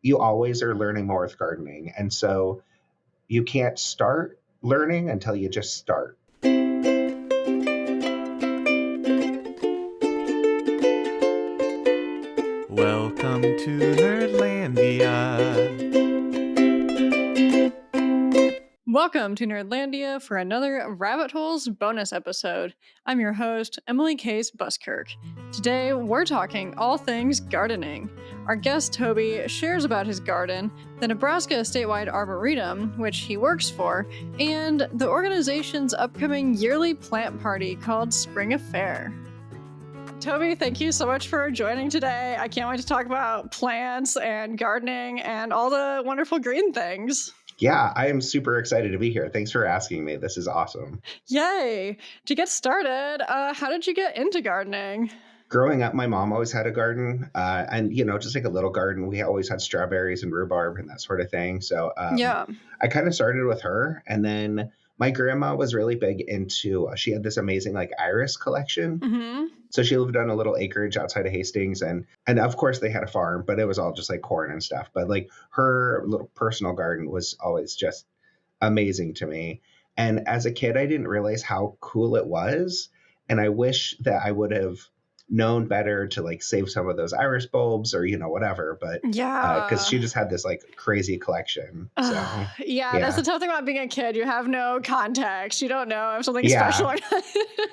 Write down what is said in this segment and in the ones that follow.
you always are learning more with gardening. And so you can't start learning until you just start. Welcome to Nerdlandia. Welcome to Nerdlandia for another Rabbit Holes bonus episode. I'm your host, Emily Case Buskirk. Today, we're talking all things gardening. Our guest, Toby, shares about his garden, the Nebraska Statewide Arboretum, which he works for, and the organization's upcoming yearly plant party called Spring Affair. Toby, thank you so much for joining today. I can't wait to talk about plants and gardening and all the wonderful green things. Yeah, I am super excited to be here. Thanks for asking me. This is awesome. Yay! To get started, how did you get into gardening? Growing up, my mom always had a garden, and just like a little garden. We always had strawberries and rhubarb and that sort of thing. So Yeah. I kind of started with her, and then my grandma was really big into. She had this amazing like iris collection. Mm-hmm. So she lived on a little acreage outside of Hastings, and of course they had a farm, but it was all just like corn and stuff. But like her little personal garden was always just amazing to me. And as a kid, I didn't realize how cool it was, and I wish that I would have known better to like save some of those iris bulbs or whatever. But Yeah. because she just had this like crazy collection. So yeah, that's the tough thing about being a kid. You have no context. You don't know if something's Yeah. special or not.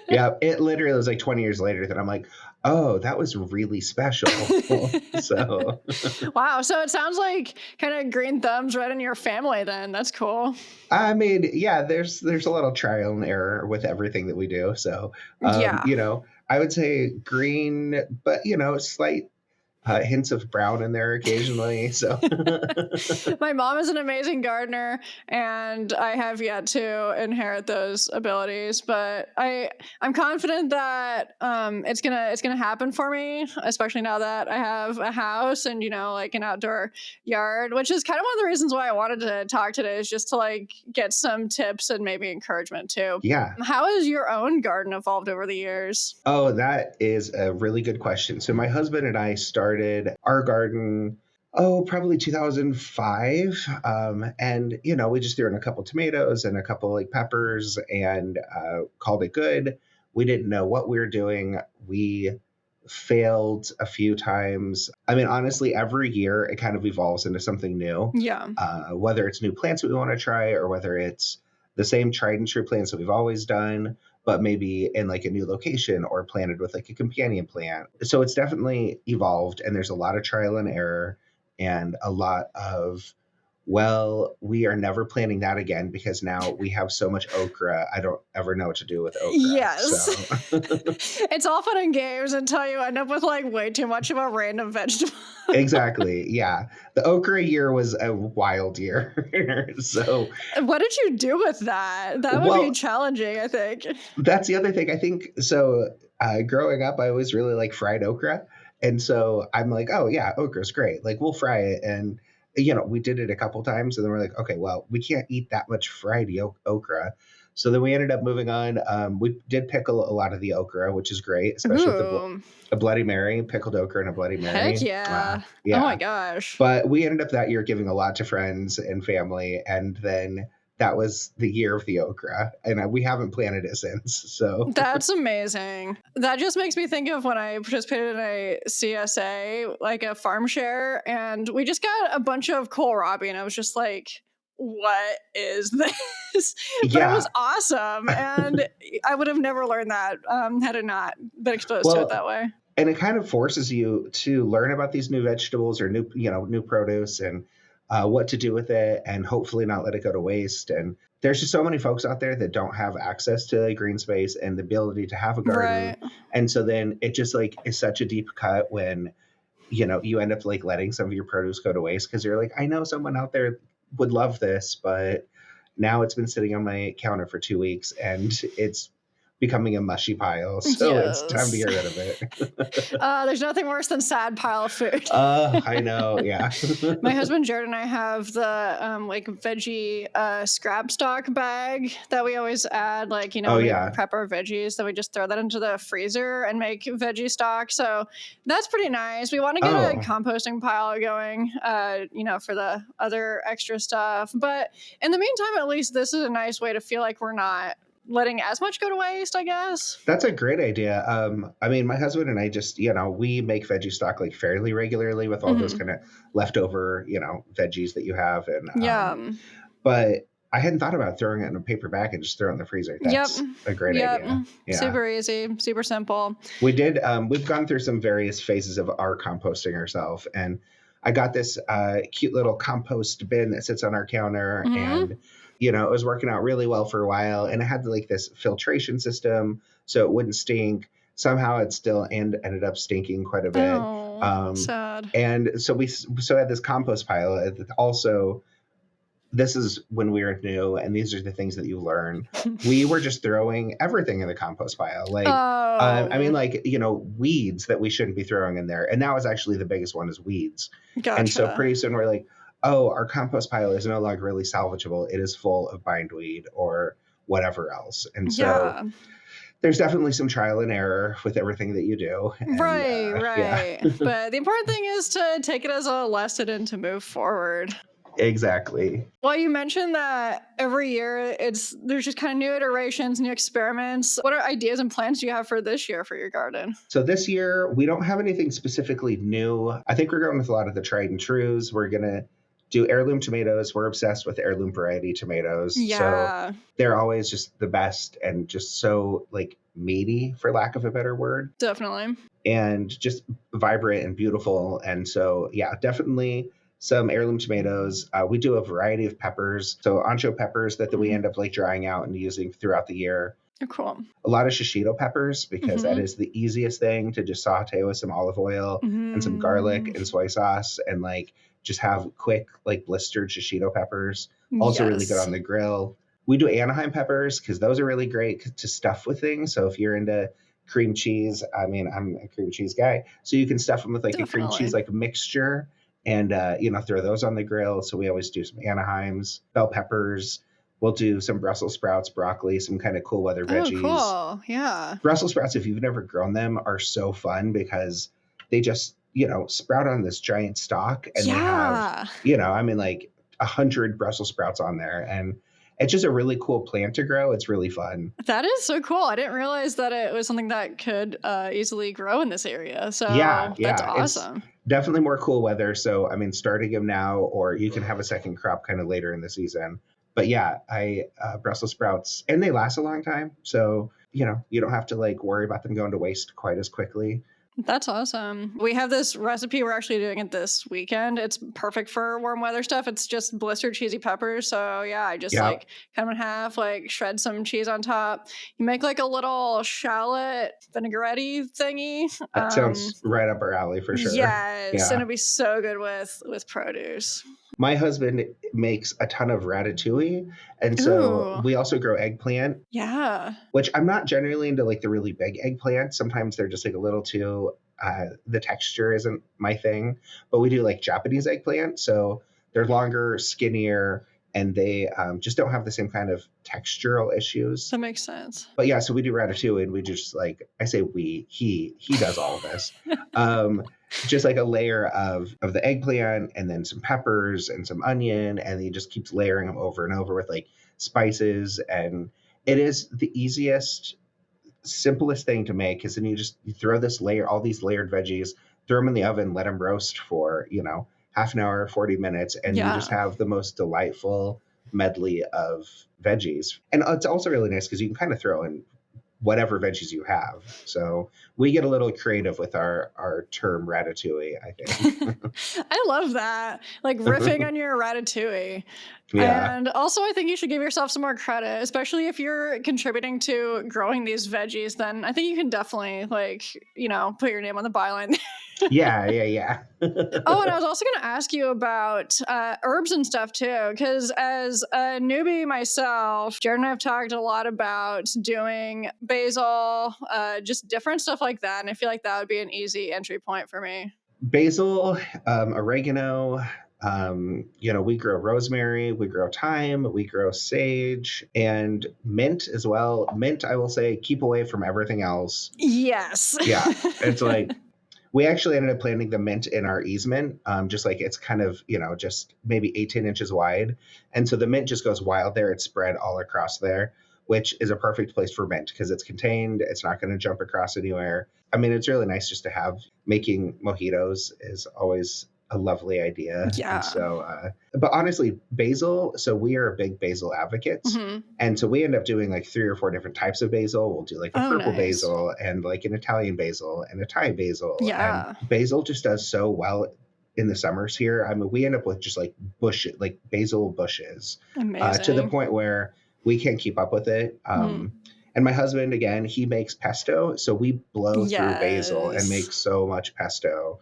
Yeah, it literally was like 20 years later that I'm like, oh, that was really special. So Wow. So it sounds like kind of green thumbs right in your family then. That's cool. I mean, yeah, there's a lot of trial and error with everything that we do. So Yeah. I would say green, but slight hints of brown in there occasionally. So My mom is an amazing gardener, and I have yet to inherit those abilities. But I'm confident that it's gonna happen for me, especially now that I have a house and like an outdoor yard, which is kind of one of the reasons why I wanted to talk today, is just to like get some tips and maybe encouragement too. yeah. How has your own garden evolved over the years? Oh, that is a really good question. So my husband and I started our garden, probably 2005. And, we just threw in a couple tomatoes and a couple like peppers and called it good. We didn't know what we were doing. We failed a few times. I mean, honestly, every year it kind of evolves into something new. Yeah. Whether it's new plants that we want to try or whether it's the same tried and true plants that we've always done, but maybe in like a new location or planted with like a companion plant. So it's definitely evolved, and there's a lot of trial and error and a lot of, well, we are never planting that again because now we have so much okra. I don't ever know what to do with okra. Yes. So. It's all fun and games until you end up with like way too much of a random vegetable. Exactly. Yeah. The okra year was a wild year. So what did you do with that? That would be challenging, I think. That's the other thing. I think so. Growing up, I always really like fried okra. And so I'm like, oh, yeah, okra's great. Like, we'll fry it. And, we did it a couple times. And then we're like, okay, well, we can't eat that much fried okra. So then we ended up moving on. We did pickle a lot of the okra, which is great, especially with a Bloody Mary, pickled okra and a Bloody Mary. Heck yeah. Yeah. Oh, my gosh. But we ended up that year giving a lot to friends and family. And then that was the year of the okra, and we haven't planted it since. So that's amazing. That just makes me think of when I participated in a CSA, like a farm share, and we just got a bunch of kohlrabi, and I was just like, what is this? But it was awesome, and I would have never learned that had I not been exposed to it that way. And it kind of forces you to learn about these new vegetables or new produce and what to do with it, and hopefully not let it go to waste. And there's just so many folks out there that don't have access to green space and the ability to have a garden. Right. And so then it just like is such a deep cut when, you end up like letting some of your produce go to waste because you're like, I know someone out there would love this, but now it's been sitting on my counter for 2 weeks and it's becoming a mushy pile. So it's time to Yes. get rid of it. There's nothing worse than sad pile of food. I know. Yeah. My husband Jared and I have the like veggie scrap stock bag that we always add. Like, Oh, when we yeah. prep our veggies, then we just throw that into the freezer and make veggie stock. So that's pretty nice. We want to get a Oh, composting pile going, for the other extra stuff. But in the meantime, at least this is a nice way to feel like we're not letting as much go to waste, I guess. that's a great idea. I mean, my husband and I just, we make veggie stock like fairly regularly with all those Mhm. kind of leftover, veggies that you have. And, Yeah. but I hadn't thought about throwing it in a paper bag and just throw it in the freezer. Yep. That's a great idea. Yeah. Super easy, super simple. We've gone through some various phases of our composting ourselves. And I got this cute little compost bin that sits on our counter. Mhm. And, it was working out really well for a while. And it had like this filtration system so it wouldn't stink. Somehow it still ended up stinking quite a bit. Oh, Um, sad. and so we had this compost pile. Also, this is when we were new, and these are the things that you learn. We were just throwing everything in the compost pile. Like, I mean, Oh, like, weeds that we shouldn't be throwing in there. And that was actually the biggest one, is weeds. And so gotcha. pretty soon we're like, oh, our compost pile is no longer really salvageable. It is full of bindweed or whatever else. And so Yeah. there's definitely some trial and error with everything that you do. And Right, yeah, right. But the important thing is to take it as a lesson and to move forward. exactly. Well, you mentioned that every year there's just kind of new iterations, new experiments. What are ideas and plans do you have for this year for your garden? So this year, we don't have anything specifically new. I think we're going with a lot of the tried and trues. We're going to do heirloom tomatoes. We're obsessed with heirloom variety tomatoes. So Yeah, they're always just the best and just so like meaty, for lack of a better word, definitely. and just vibrant and beautiful. And so, yeah, definitely some heirloom tomatoes. We do a variety of peppers. So ancho peppers that we end up like drying out and using throughout the year. Oh, cool. A lot of shishito peppers, because that Mhm. is the easiest thing to just saute with some olive oil and some garlic Mhm. and soy sauce, and like just have quick like blistered shishito peppers. Also really good Yes. on the grill. We do Anaheim peppers because those are really great to stuff with things. So if you're into cream cheese, I mean, I'm a cream cheese guy, so you can stuff them with like a cream Definitely. cheese like mixture, and throw those on the grill. So we always do some Anaheims, bell peppers. We'll do some Brussels sprouts, broccoli, some kind of cool weather Oh, veggies. cool. Yeah. Brussels sprouts, if you've never grown them, are so fun because they just, sprout on this giant stalk, and they have, Yeah. I mean, like 100 Brussels sprouts on there. And it's just a really cool plant to grow. It's really fun. That is so cool. I didn't realize that it was something that could easily grow in this area. So Yeah, that's yeah. It's awesome. definitely more cool weather. So, I mean, starting them now, or you can have a second crop kind of later in the season. But yeah, Brussels sprouts, and they last a long time. So, you don't have to like worry about them going to waste quite as quickly. That's awesome. We have this recipe. We're actually doing it this weekend. It's perfect for warm weather stuff. It's just blistered cheesy peppers. So yeah, I just Yeah, like cut them in half, like shred some cheese on top. You make like a little shallot vinaigrette thingy. that sounds right up our alley for sure. Yes, and Yeah. it'd be so good with produce. My husband makes a ton of ratatouille. And so Ooh, we also grow eggplant, yeah. which I'm not generally into like the really big eggplants. Sometimes they're just like a little too, the texture isn't my thing. But we do like Japanese eggplant. So they're longer, skinnier, and they just don't have the same kind of textural issues. That makes sense. But yeah, so we do ratatouille, and we just like, I say he does all of this. Um, just like a layer of the eggplant, and then some peppers and some onion, and he just keeps layering them over and over with like spices. And it is the easiest, simplest thing to make, because then you throw all these layered veggies, throw them in the oven, let them roast for, half an hour, 40 minutes, and you just Yeah. have the most delightful medley of veggies. And it's also really nice because you can kind of throw in whatever veggies you have. So we get a little creative with our term ratatouille, I think. I love that. Like riffing on your ratatouille. Yeah. And also, I think you should give yourself some more credit, especially if you're contributing to growing these veggies. Then I think you can definitely, like, put your name on the byline. Yeah. Yeah. Yeah. Oh, and I was also going to ask you about herbs and stuff too, because as a newbie myself, Jared and I have talked a lot about doing basil, just different stuff like that. And I feel like that would be an easy entry point for me. Basil, oregano. We grow rosemary, we grow thyme, we grow sage, and mint as well. Mint, I will say, keep away from everything else. Yes. Yeah, it's like we actually ended up planting the mint in our easement, just like it's kind of, just maybe 18 inches wide. And so the mint just goes wild there. It's spread all across there, which is a perfect place for mint because it's contained. It's not going to jump across anywhere. I mean, it's really nice just to have. Making mojitos is always a lovely idea. Yeah. And so, but honestly, basil, so we are big basil advocates. Mhm. And so we end up doing like 3 or 4 different types of basil. We'll do like a purple nice. basil and like an Italian basil and a Thai basil. Yeah. And basil just does so well in the summers here. I mean, we end up with just like basil bushes Amazing. to the point where we can't keep up with it. And my husband, again, he makes pesto. So we blow through basil and make so much pesto.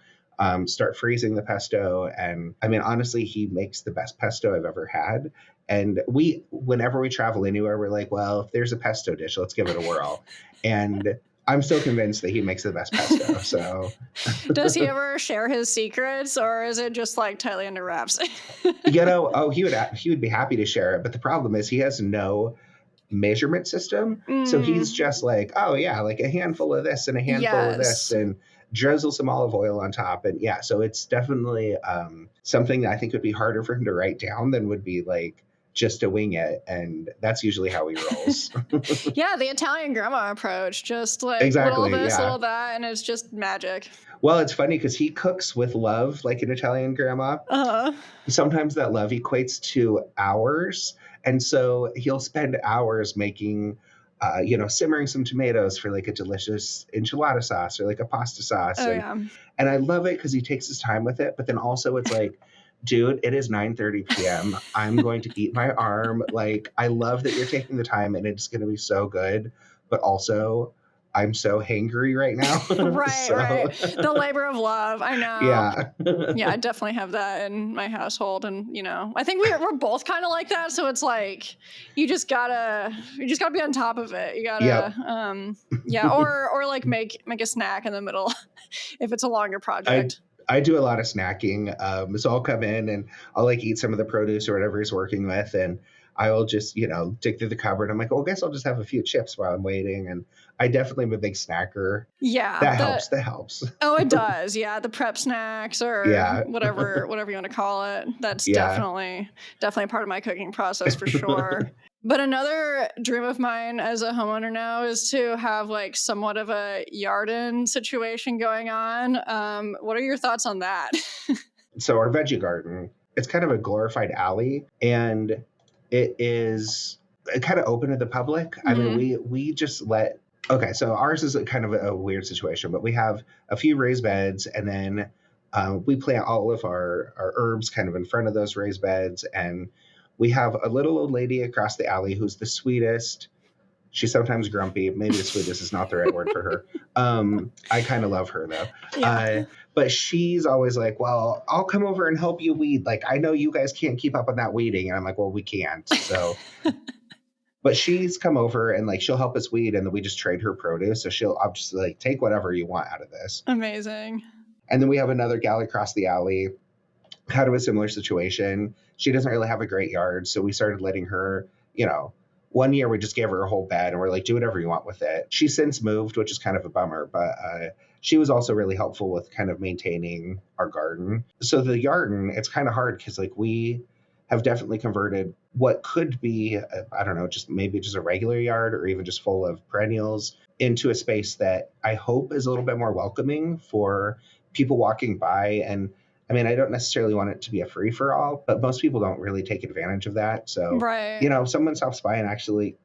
Start freezing the pesto. And I mean, honestly, he makes the best pesto I've ever had. And whenever we travel anywhere, we're like, well, if there's a pesto dish, let's give it a whirl. And I'm still convinced that he makes the best pesto. So does he ever share his secrets, or is it just like tightly under wraps? he would be happy to share it. But the problem is he has no measurement system. So he's just like, oh yeah, like a handful of this and a handful of this, and drizzle some olive oil on top. And yeah, so it's definitely something that I think would be harder for him to write down than would be like just to wing it. And that's usually how he rolls. Yeah, the Italian grandma approach, just like Exactly, little this, yeah. little that, and it's just magic. Well, it's funny because he cooks with love like an Italian grandma. Sometimes that love equates to hours. And so he'll spend hours making, simmering some tomatoes for like a delicious enchilada sauce or like a pasta sauce. And I love it because he takes his time with it. But then also it's like, dude, it is 9:30 p.m. I'm going to eat my arm. Like, I love that you're taking the time and it's going to be so good. But also, I'm so hangry right now. Right. The labor of love. I know. Yeah. Yeah, I definitely have that in my household. And, I think we're both kind of like that. So it's like, you just gotta be on top of it. You gotta, or like make a snack in the middle if it's a longer project. I do a lot of snacking. So I'll come in and I'll like eat some of the produce or whatever he's working with. And I will just, dig through the cupboard. I'm like, well, I guess I'll just have a few chips while I'm waiting. And I definitely am a big snacker. Yeah. That helps. Oh, it does. Yeah. The prep snacks or whatever you want to call it. That's definitely part of my cooking process for sure. But another dream of mine as a homeowner now is to have like somewhat of a garden situation going on. What are your thoughts on that? So our veggie garden, it's kind of a glorified alley, and it is kind of open to the public. Mm-hmm. I mean, we just so ours is kind of a weird situation, but we have a few raised beds, and then we plant all of our herbs kind of in front of those raised beds. And we have a little old lady across the alley who's the sweetest. She's sometimes grumpy. Maybe the sweetest is not the right word for her. I kind of love her though. Yeah. But she's always like, well, I'll come over and help you weed. Like, I know you guys can't keep up on that weeding. And I'm like, well, we can't. So, but she's come over and like, she'll help us weed. And then we just trade her produce. So I'll just like, take whatever you want out of this. Amazing. And then we have another gal across the alley, kind of a similar situation. She doesn't really have a great yard. So we started letting her, one year we just gave her a whole bed and we're like, do whatever you want with it. She's since moved, which is kind of a bummer, but she was also really helpful with kind of maintaining our garden. So the garden, it's kind of hard because like we have definitely converted what could be, I don't know, just a regular yard or even just full of perennials into a space that I hope is a little bit more welcoming for people walking by. And I mean, I don't necessarily want it to be a free for all, but most people don't really take advantage of that. So, Right. if someone stops by and actually,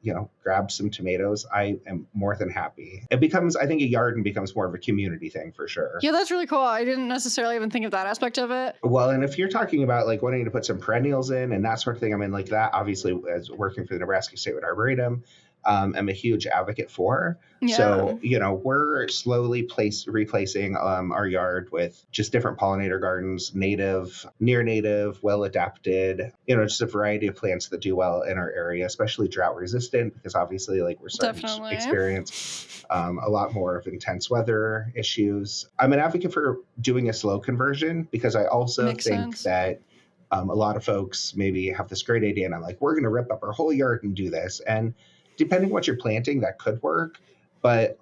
grabs some tomatoes, I am more than happy. It becomes, I think, a garden becomes more of a community thing for sure. Yeah, that's really cool. I didn't necessarily even think of that aspect of it. Well, and if you're talking about like wanting to put some perennials in and that sort of thing, I mean, like that, obviously, as working for the Nebraska Statewide Arboretum, I'm a huge advocate for. Yeah. So, we're slowly replacing our yard with just different pollinator gardens, native, near native, well adapted, just a variety of plants that do well in our area, especially drought resistant, because obviously, like, we're starting to experience a lot more of intense weather issues. I'm an advocate for doing a slow conversion because I also Makes think sense. that a lot of folks maybe have this great idea and I'm like, we're going to rip up our whole yard and do this. And depending what you're planting, that could work. But,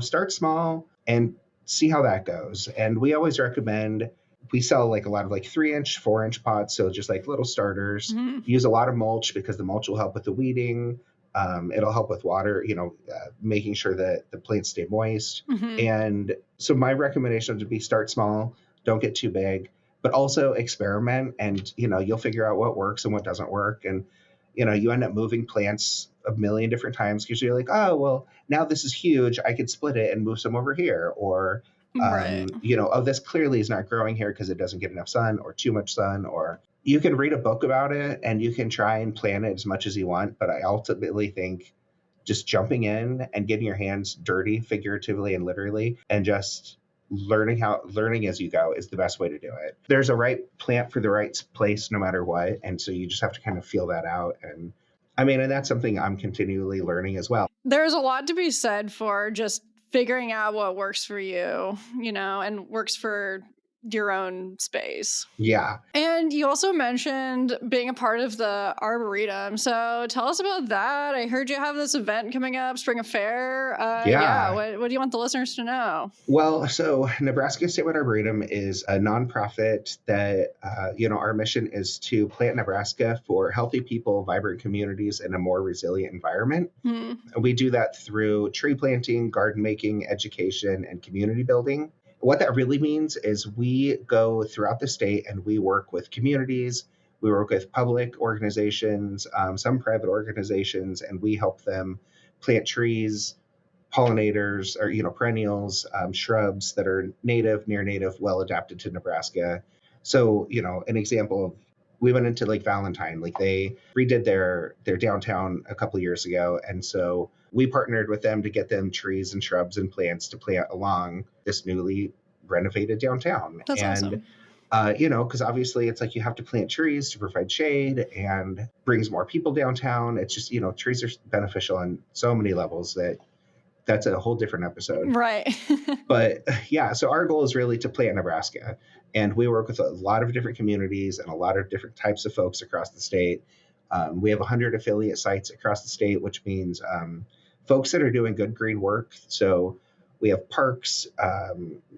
start small and see how that goes. And we always recommend, we sell like a lot of like 3-inch, 4-inch pots. So just like little starters. Mhm. Use a lot of mulch because the mulch will help with the weeding. It'll help with water, making sure that the plants stay moist. Mhm. And so my recommendation would be start small, don't get too big, but also experiment and, you'll figure out what works and what doesn't work. And, you end up moving plants a million different times because you're like, oh, well, now this is huge. I could split it and move some over here. Or, Right. oh, this clearly is not growing here because it doesn't get enough sun or too much sun. Or you can read a book about it and you can try and plan it as much as you want. But I ultimately think just jumping in and getting your hands dirty, figuratively and literally, and just learning as you go is the best way to do it. There's a right plant for the right place no matter what. And so you just have to kind of feel that out. And and that's something I'm continually learning as well. There's a lot to be said for just figuring out what works for you, and works for your own space. Yeah. And you also mentioned being a part of the Arboretum. So tell us about that. I heard you have this event coming up, Spring Affair. What do you want the listeners to know? Well, so Nebraska Statewide Arboretum is a nonprofit that, our mission is to plant Nebraska for healthy people, vibrant communities, and a more resilient environment. And we do that through tree planting, garden making, education, and community building. What that really means is we go throughout the state and we work with communities, we work with public organizations, some private organizations, and we help them plant trees, pollinators, or perennials, shrubs that are native, near native, well adapted to Nebraska. So, an example of, we went into Lake Valentine, like they redid their downtown a couple of years ago. And so we partnered with them to get them trees and shrubs and plants to plant along this newly renovated downtown. That's awesome. Because obviously it's like you have to plant trees to provide shade and brings more people downtown. It's just, trees are beneficial on so many levels that's a whole different episode. Right. But yeah, so our goal is really to plant Nebraska. And we work with a lot of different communities and a lot of different types of folks across the state. We have 100 affiliate sites across the state, which means folks that are doing good green work. So we have parks,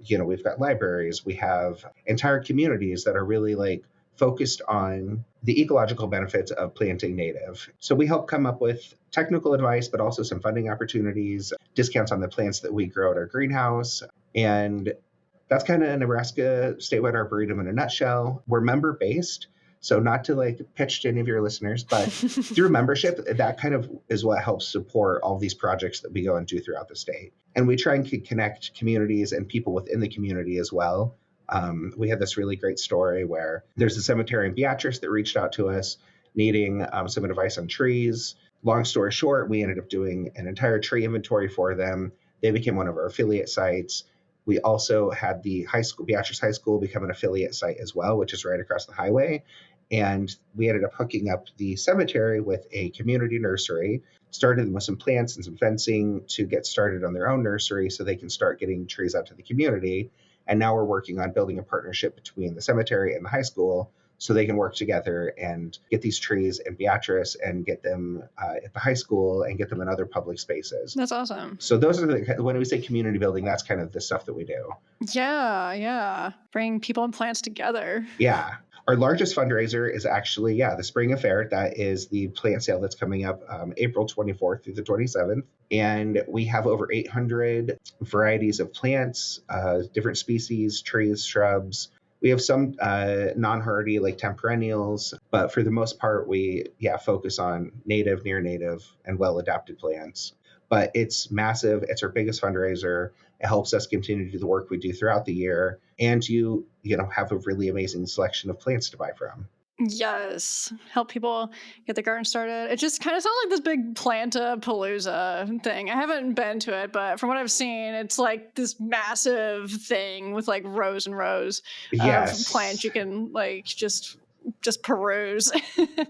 we've got libraries, we have entire communities that are really like focused on the ecological benefits of planting native. So we help come up with technical advice, but also some funding opportunities, discounts on the plants that we grow at our greenhouse. And that's kind of Nebraska Statewide Arboretum in a nutshell. We're member-based. So not to like pitch to any of your listeners, but through membership, that kind of is what helps support all these projects that we go and do throughout the state. And we try and connect communities and people within the community as well. We had this really great story where there's a cemetery in Beatrice that reached out to us needing some advice on trees. Long story short, we ended up doing an entire tree inventory for them. They became one of our affiliate sites. We also had the high school, Beatrice High School, become an affiliate site as well, which is right across the highway. And we ended up hooking up the cemetery with a community nursery, started them with some plants and some fencing to get started on their own nursery so they can start getting trees out to the community. And now we're working on building a partnership between the cemetery and the high school so they can work together and get these trees in Beatrice and get them at the high school and get them in other public spaces. That's awesome. So those are when we say community building, that's kind of the stuff that we do. Yeah. Bring people and plants together. Yeah. Our largest fundraiser is actually, the Spring Affair. That is the plant sale that's coming up April 24th through the 27th. And we have over 800 varieties of plants, different species, trees, shrubs, We have some non-hardy like temperennials, but for the most part, we focus on native, near native, and well-adapted plants. But it's massive. It's our biggest fundraiser. It helps us continue to do the work we do throughout the year, and you have a really amazing selection of plants to buy from. Yes, help people get the garden started. It just kind of sounds like this big Planta-palooza thing. I haven't been to it, but from what I've seen, it's like this massive thing with like rows and rows of plants Yes. you can like just peruse.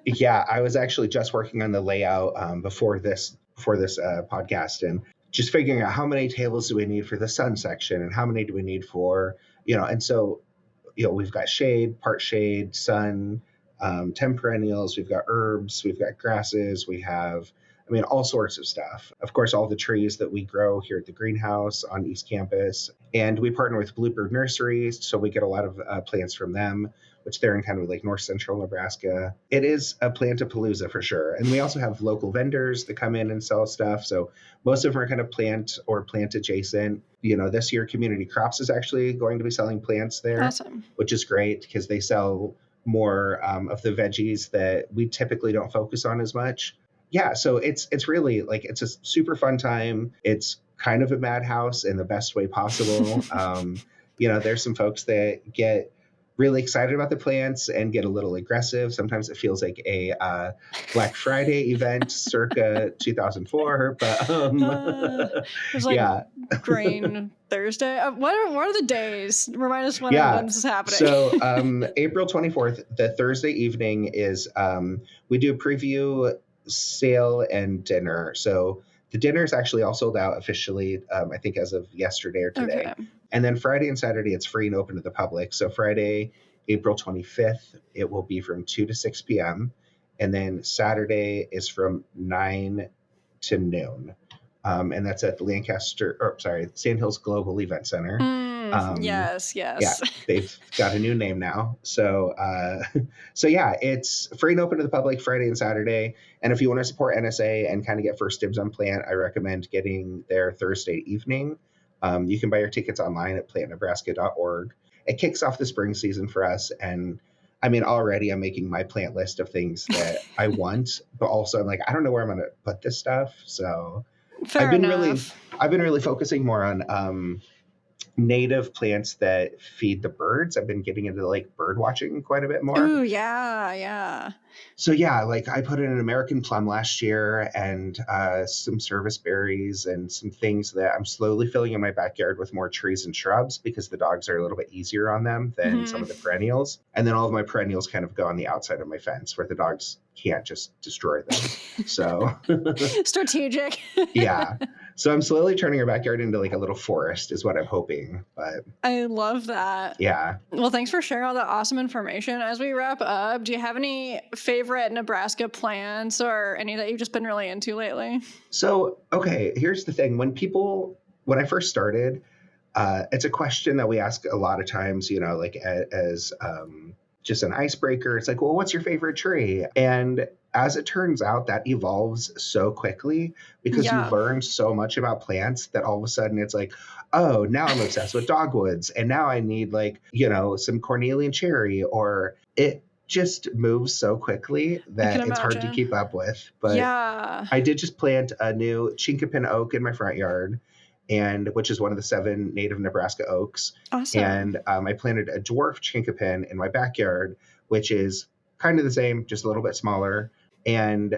Yeah, I was actually just working on the layout before this podcast, and just figuring out how many tables do we need for the sun section, and how many do we need for and so we've got shade, part shade, sun, temperennials, we've got herbs, we've got grasses, we have, all sorts of stuff. Of course, all the trees that we grow here at the greenhouse on East Campus. And we partner with Bluebird Nurseries, so we get a lot of plants from them, which they're in kind of like north central Nebraska. It is a Plantapalooza for sure. And we also have local vendors that come in and sell stuff. So most of them are kind of plant or plant adjacent. This year Community Crops is actually going to be selling plants there, Awesome. which is great because they sell more of the veggies that we typically don't focus on as much. Yeah, so it's really like it's a super fun time. It's kind of a madhouse in the best way possible. There's some folks that get really excited about the plants and get a little aggressive. Sometimes it feels like a Black Friday event circa 2004, but There's like yeah. Grain Thursday. What are the days? Remind us when this is happening. So April 24th, the Thursday evening is we do a preview sale and dinner. So the dinner is actually all sold out officially, I think as of yesterday or today. Okay. And then Friday and Saturday, it's free and open to the public. So Friday, April 25th, it will be from 2 to 6 p.m. And then Saturday is from 9 to noon. And that's at the Sandhills Global Event Center. Yes. Yeah, they've got a new name now. So yeah, it's free and open to the public Friday and Saturday. And if you want to support NSA and kind of get first dibs on plant, I recommend getting there Thursday evening. You can buy your tickets online at plantnebraska.org. It kicks off the spring season for us. And already I'm making my plant list of things that I want, but also I'm like, I don't know where I'm going to put this stuff. So I've been really focusing more on native plants that feed the birds. I've been getting into like bird watching quite a bit more. Ooh, yeah. So yeah, like I put in an American plum last year and some service berries and some things that I'm slowly filling in my backyard with more trees and shrubs because the dogs are a little bit easier on them than some of the perennials. And then all of my perennials kind of go on the outside of my fence where the dogs can't just destroy them. So strategic. Yeah. So I'm slowly turning our backyard into like a little forest is what I'm hoping. But I love that. Yeah. Well, thanks for sharing all that awesome information. As we wrap up, do you have any favorite Nebraska plants or any that you've just been really into lately? So, okay, here's the thing. When I first started, it's a question that we ask a lot of times, like as just an icebreaker. It's like, well, what's your favorite tree? And as it turns out, that evolves so quickly because you learn so much about plants that all of a sudden it's like, oh, now I'm obsessed with dogwoods. And now I need like, some Cornelian cherry, or it just moves so quickly that it's hard to keep up with. But I did just plant a new chinkapin oak in my front yard, which is one of the 7 native Nebraska oaks. Awesome. And I planted a dwarf chinkapin in my backyard, which is kind of the same, just a little bit smaller. And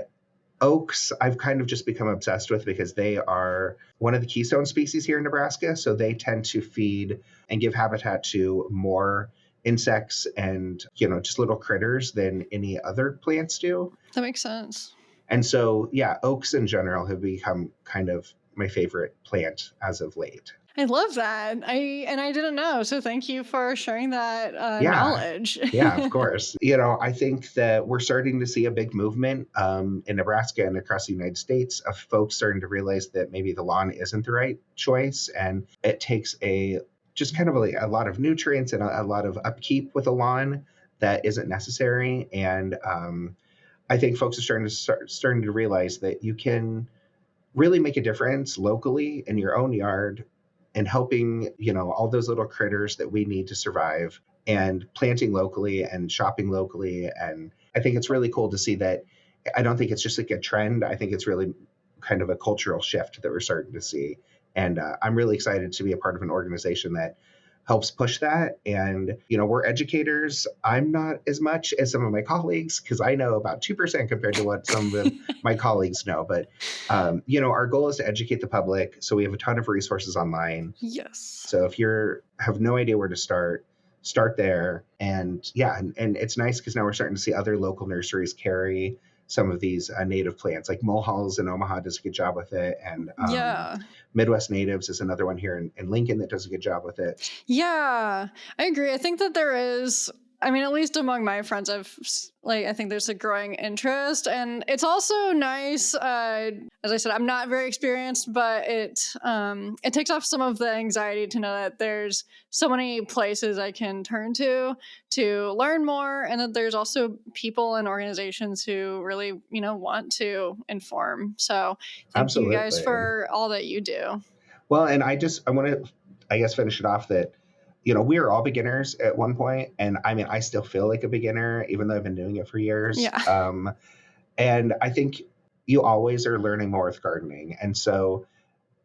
oaks, I've kind of just become obsessed with because they are one of the keystone species here in Nebraska. So they tend to feed and give habitat to more insects and, just little critters than any other plants do. That makes sense. And so, yeah, oaks in general have become kind of my favorite plant as of late. I love that. I didn't know. So thank you for sharing that knowledge. Yeah, of course. I think that we're starting to see a big movement in Nebraska and across the United States of folks starting to realize that maybe the lawn isn't the right choice. And it takes just kind of a lot of nutrients and a lot of upkeep with a lawn that isn't necessary. And I think folks are starting to realize that you can really make a difference locally in your own yard and helping, all those little critters that we need to survive. and planting locally and shopping locally. And I think it's really cool to see that. I don't think it's just like a trend. I think it's really kind of a cultural shift that we're starting to see. And I'm really excited to be a part of an organization that helps push that. And, we're educators. I'm not as much as some of my colleagues because I know about 2% compared to what some of my colleagues know. But, our goal is to educate the public. So we have a ton of resources online. Yes. So if you have no idea where to start there. And and it's nice because now we're starting to see other local nurseries carry some of these native plants, like Mulhall's in Omaha does a good job with it. And Midwest Natives is another one here in Lincoln that does a good job with it. Yeah, I agree. I think that there is, at least among my friends, I think there's a growing interest, and it's also nice. As I said, I'm not very experienced, but it takes off some of the anxiety to know that there's so many places I can turn to learn more, and that there's also people and organizations who really, want to inform. So thank you guys for all that you do. Well, and I want to, finish it off that, we are all beginners at one point. And I still feel like a beginner, even though I've been doing it for years. Yeah. And I think you always are learning more with gardening. And so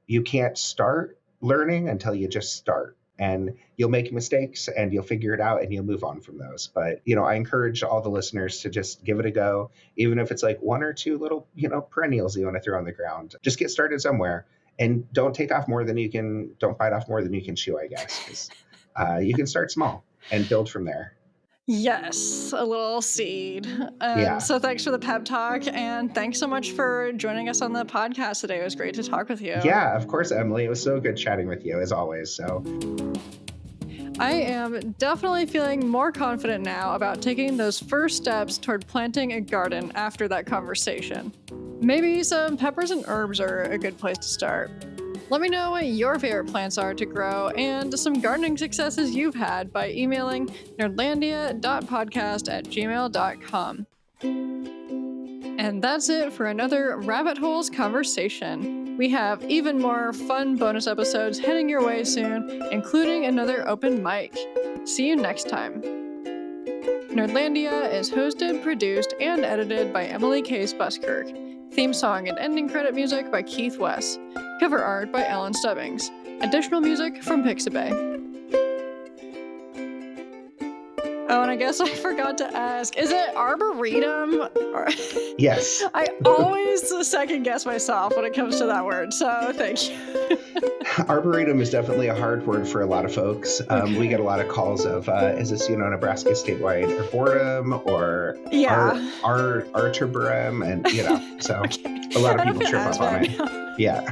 you can't start learning until you just start. And you'll make mistakes and you'll figure it out and you'll move on from those. But, I encourage all the listeners to just give it a go, even if it's like one or two little, perennials you want to throw on the ground. Just get started somewhere and don't bite off more than you can chew, I guess. You can start small and build from there. Yes, a little seed. Yeah. So thanks for the pep talk, and thanks so much for joining us on the podcast today. It was great to talk with you. Yeah, of course, Emily. It was so good chatting with you, as always. So I am definitely feeling more confident now about taking those first steps toward planting a garden after that conversation. Maybe some peppers and herbs are a good place to start. Let me know what your favorite plants are to grow and some gardening successes you've had by emailing nerdlandia.podcast@gmail.com. And that's it for another Rabbit Holes conversation. We have even more fun bonus episodes heading your way soon, including another open mic. See you next time. Nerdlandia is hosted, produced, and edited by Emily Case Buskirk. Theme song and ending credit music by Keith West. Cover art by Ellen Stubbings. Additional music from Pixabay. Oh, and I guess I forgot to ask, is it arboretum? Yes. I always second guess myself when it comes to that word, so thank you. Arboretum is definitely a hard word for a lot of folks. Okay. We get a lot of calls of, is this, Nebraska statewide arboretum or arboretum, and, so okay. A lot of people trip up on it. Yeah.